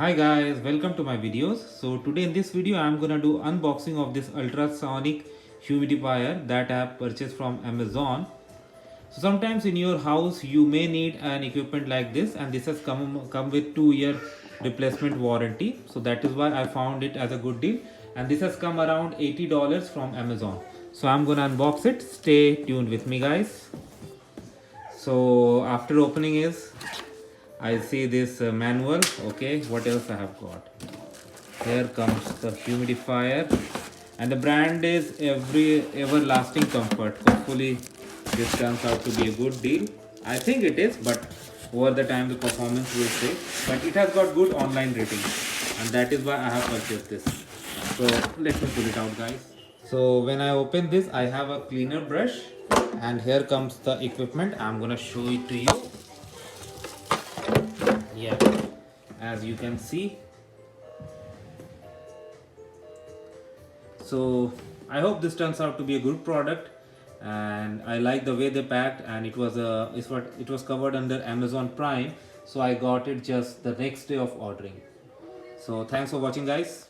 Hi guys, welcome to my videos. So today in this video I am gonna do unboxing of this ultrasonic humidifier that I have purchased from Amazon. So sometimes in your house you may need an equipment like this, and this has come with 2-year replacement warranty. So that is why I found it as a good deal, and this has come around $80 from Amazon. So I'm gonna unbox it. Stay tuned with me guys. So after opening is I see this manual. Okay, what else I have got? Here comes the humidifier, and the brand is Everlasting Comfort. Hopefully, this turns out to be a good deal. I think it is, but over the time the performance will say. But it has got good online rating, and that is why I have purchased this. So let me pull it out, guys. So when I open this, I have a cleaner brush, and here comes the equipment. I'm gonna show it to you. Yeah, as you can see. So I hope this turns out to be a good product, and I like the way they packed, and it was covered under Amazon Prime, so I got it just the next day of ordering. So thanks for watching guys.